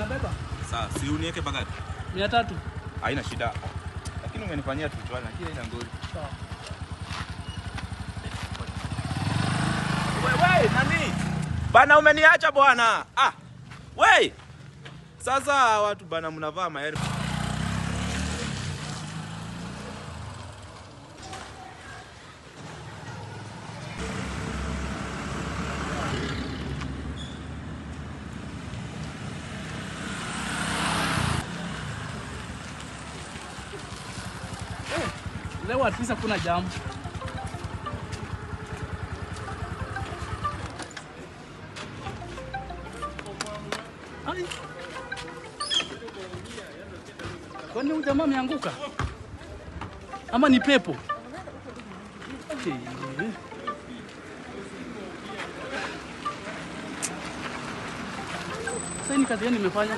nabeba. Sawa, si uniweke bagari. 300. Haina shida. Lakini umenifanyia tu chwala, kile ina ngori. Sawa. Wewe nani? Bana umeniacha bwana. Ah. Wewe. Sasa watu bana mnavaa maeri. Leo at least kuna jam. Ai. Kwani huyu jamaa ameanguka? Ama ni pepo? Okay. Sasa ni kazi gani nimefanya?